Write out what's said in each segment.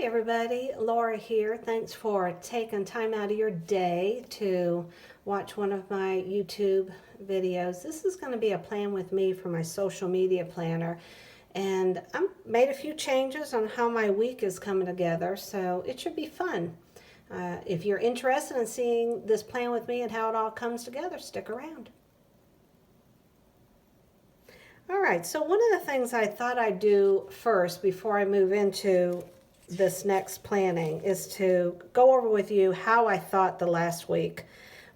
everybody, Laura here. Thanks for taking time out of your day to watch one of my YouTube videos. This is going to be a plan with me for my social media planner, and I made a few changes on how my week is coming together, so it should be fun. If you're interested in seeing this plan with me and how it all comes together, stick around. All right, so one of the things I thought I'd do first before I move into this next planning is to go over with you how I thought the last week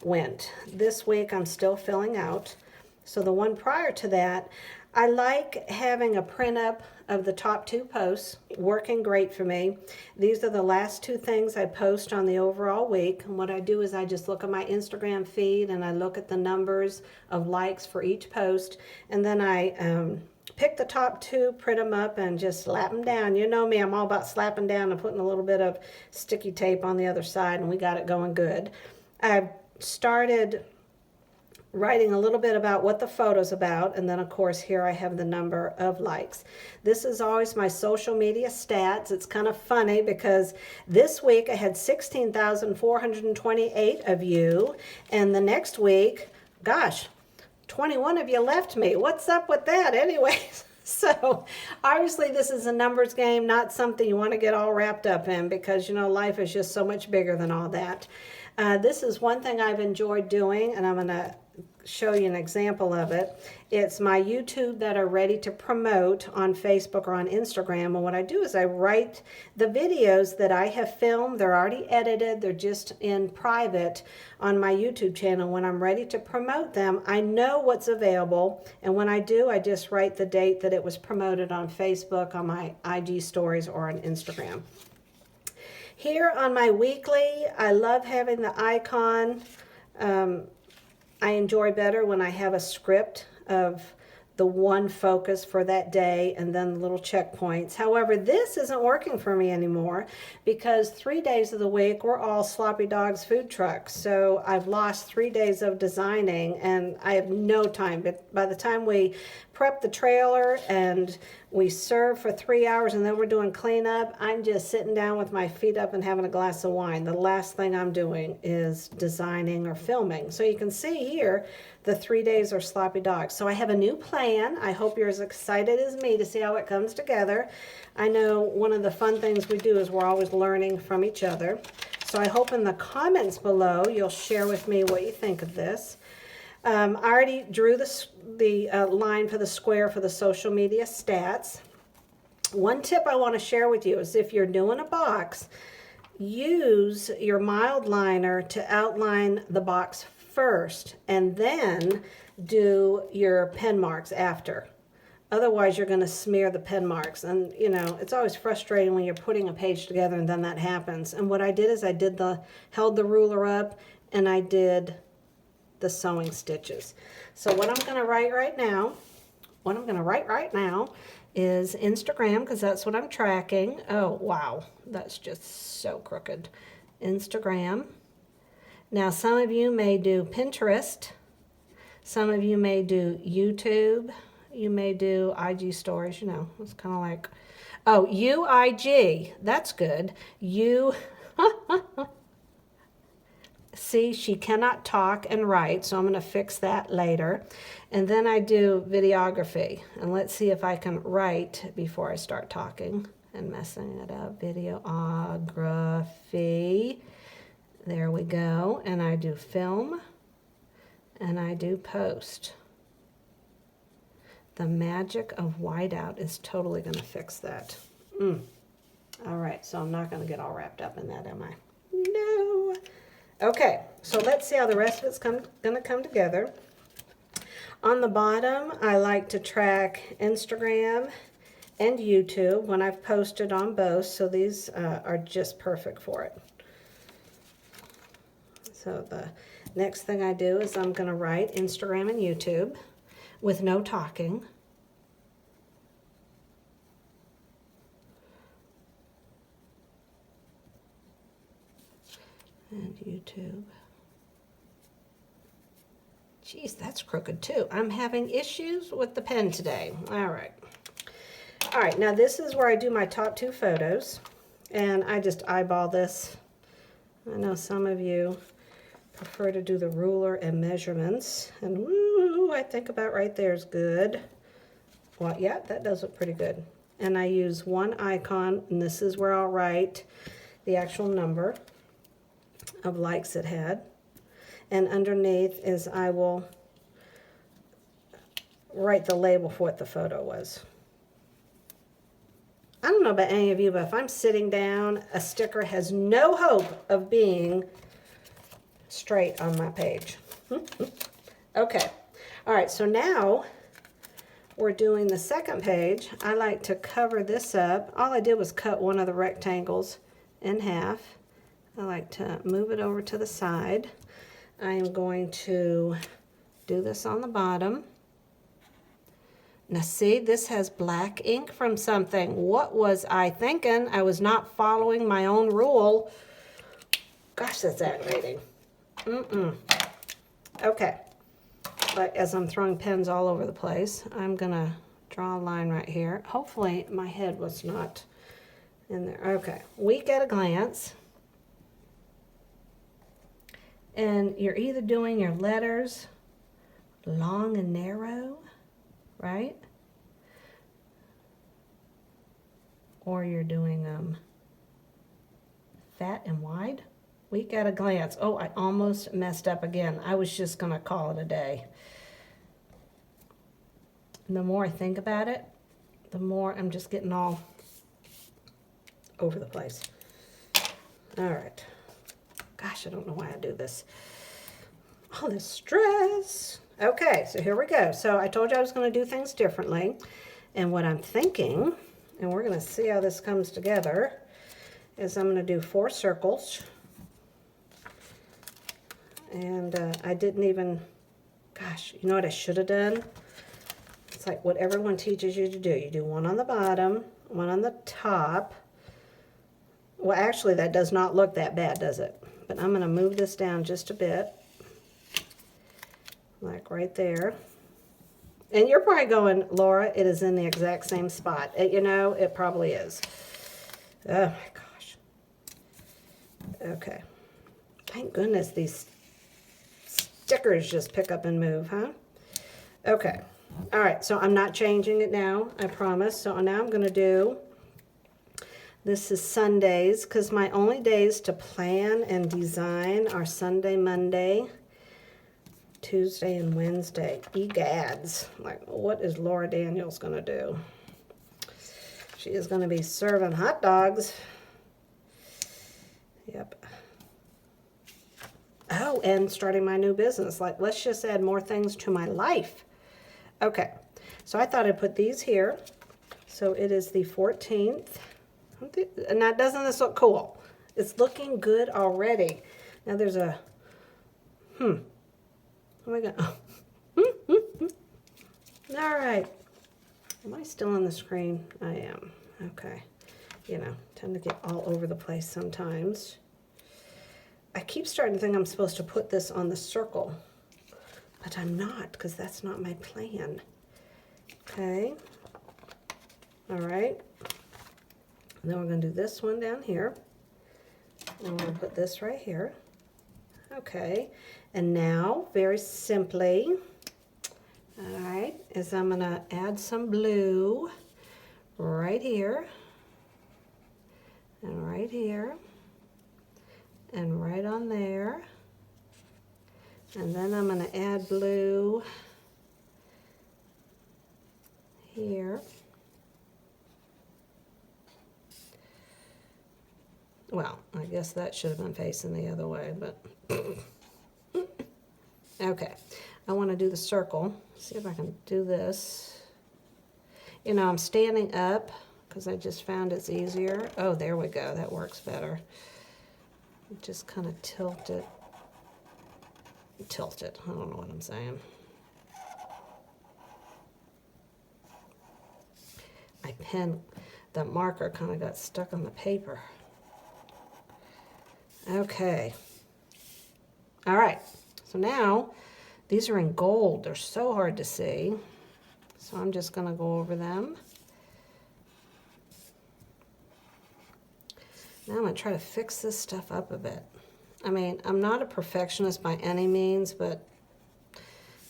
went. This week I'm still filling out. So the one prior to that, I like having a print up of the top 2 posts, working great for me. These are the last 2 things I post on the overall week. And what I do is I just look at my Instagram feed and I look at the numbers of likes for each post. And then I pick the top 2, print them up, and just slap them down. You know me, I'm all about slapping down and putting a little bit of sticky tape on the other side, and we got it going good. I've started writing a little bit about what the photo's about, and then of course here I have the number of likes. This is always my social media stats. It's kind of funny because this week I had 16,428 of you, and the next week, gosh, 21 of you left me. What's up with that anyways? So obviously this is a numbers game, not something you want to get all wrapped up in, because you know life is just so much bigger than all that. This is one thing I've enjoyed doing, and I'm going to show you an example of it. It's my YouTube that are ready to promote on Facebook or on Instagram, and what I do is I write the videos that I have filmed. They're already edited, they're just in private on my YouTube channel. When I'm ready to promote them, I know what's available, and when I do, I just write the date that it was promoted on Facebook, on my IG stories, or on Instagram. Here on my weekly, I love having the icon. I enjoy better when I have a script of the one focus for that day and then the little checkpoints. However, this isn't working for me anymore because 3 days of the week we're all Sloppy Dogs food trucks. So I've lost 3 days of designing and I have no time. But by the time we prep the trailer and we serve for 3 hours and then we're doing cleanup, I'm just sitting down with my feet up and having a glass of wine. The last thing I'm doing is designing or filming. So you can see here the 3 days are Sloppy Dogs. So I have a new plan. I hope you're as excited as me to see how it comes together. I know one of the fun things we do is we're always learning from each other. So I hope in the comments below you'll share with me what you think of this. I already drew the line for the square for the social media stats. One tip I want to share with you is if you're doing a box, use your mild liner to outline the box first and then do your pen marks after. Otherwise you're going to smear the pen marks, and you know it's always frustrating when you're putting a page together and then that happens. And what I did is I held the ruler up and I did the sewing stitches. So what I'm going to write right now is Instagram, because that's what I'm tracking. Oh wow, that's just so crooked. Instagram. Now some of you may do Pinterest, some of you may do YouTube, you may do IG stories, you know, it's kind of like, oh, UIG, that's good. See, she cannot talk and write, so I'm going to fix that later. And then I do videography. And let's see if I can write before I start talking and messing it up. Videography. There we go. And I do film. And I do post. The magic of whiteout is totally going to fix that. All right, so I'm not going to get all wrapped up in that, am I? No. Okay, so let's see how the rest of it's going to come together. On the bottom, I like to track Instagram and YouTube when I've posted on both, so these are just perfect for it. So the next thing I do is I'm going to write Instagram and YouTube with no talking. And YouTube. Geez, that's crooked too. I'm having issues with the pen today. All right. All right, now this is where I do my top 2 photos. And I just eyeball this. I know some of you prefer to do the ruler and measurements. And woo, I think about right there is good. Well, yeah, that does look pretty good. And I use one icon, and this is where I'll write the actual number of likes it had. And underneath is I will write the label for what the photo was. I don't know about any of you, but if I'm sitting down, a sticker has no hope of being straight on my page. Okay. All right, so now we're doing the second page. I like to cover this up. All I did was cut one of the rectangles in half. I like to move it over to the side. I am going to do this on the bottom. Now see, this has black ink from something. What was I thinking? I was not following my own rule. Gosh, that's aggravating. Okay. But as I'm throwing pens all over the place, I'm gonna draw a line right here. Hopefully my head was not in there. Okay, weak at a glance. And you're either doing your letters long and narrow, right? Or you're doing fat and wide. Weak at a glance. Oh, I almost messed up again. I was just gonna call it a day. And the more I think about it, the more I'm just getting all over the place. All right. Gosh, I don't know why I do this. All this stress. Okay, so here we go. So I told you I was going to do things differently. And what I'm thinking, and we're going to see how this comes together, is I'm going to do 4 circles. And I didn't even, gosh, you know what I should have done? It's like what everyone teaches you to do. You do one on the bottom, one on the top. Well, actually, that does not look that bad, does it? But I'm going to move this down just a bit. Like right there. And you're probably going, Laura, it is in the exact same spot. You know, it probably is. Oh my gosh. Okay. Thank goodness these stickers just pick up and move, huh? Okay. All right, so I'm not changing it now, I promise. So now I'm going to do, this is Sundays, because my only days to plan and design are Sunday, Monday, Tuesday, and Wednesday. Egads. Like, what is Laura Daniels going to do? She is going to be serving hot dogs. Yep. Oh, and starting my new business. Like, let's just add more things to my life. Okay, so I thought I'd put these here. So it is the 14th. And now, doesn't this look cool? It's looking good already. Now there's a, oh my God. All right. Am I still on the screen? I am. Okay. You know, tend to get all over the place sometimes. I keep starting to think I'm supposed to put this on the circle, but I'm not, because that's not my plan. Okay. All right. And then we're going to do this one down here. And we're going to put this right here. Okay. And now, very simply, all right, is I'm going to add some blue right here, and right here, and right on there. And then I'm going to add blue here. Well, I guess that should have been facing the other way, but okay. I want to do the circle. See if I can do this. You know, I'm standing up because I just found it's easier. Oh, there we go. That works better. Just kind of tilt it. Tilt it. I don't know what I'm saying. My pen, the marker kind of got stuck on the paper. Okay. All right. So now these are in gold. They're so hard to see. So I'm just going to go over them. Now I'm going to try to fix this stuff up a bit. I mean, I'm not a perfectionist by any means, but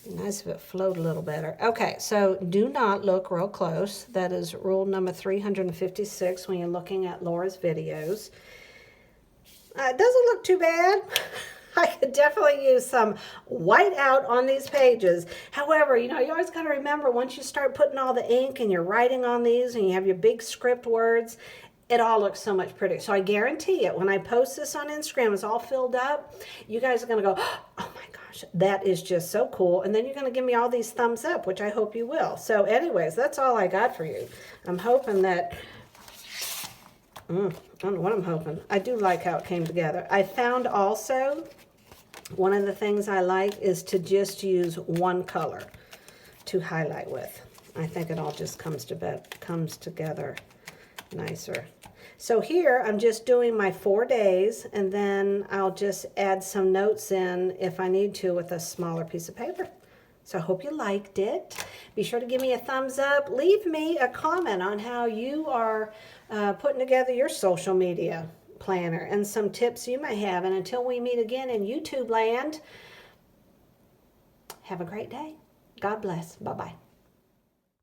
it'd be nice if it flowed a little better. Okay, so do not look real close. That is rule number 356 when you're looking at Laura's videos. It doesn't look too bad. I could definitely use some white out on these pages. However, you know, you always got to remember, once you start putting all the ink and you're writing on these and you have your big script words, it all looks so much prettier. So I guarantee it, when I post this on Instagram, it's all filled up, you guys are going to go, oh my gosh, that is just so cool. And then you're going to give me all these thumbs up, which I hope you will. So anyways, that's all I got for you. I'm hoping that, I don't know what I'm hoping. I do like how it came together. I found also, one of the things I like is to just use one color to highlight with. I think it all just comes together nicer. So here I'm just doing my 4 days, and then I'll just add some notes in if I need to with a smaller piece of paper. So I hope you liked it. Be sure to give me a thumbs up. Leave me a comment on how you are putting together your social media planner and some tips you may have. And until we meet again in YouTube land, have a great day. God bless. Bye-bye.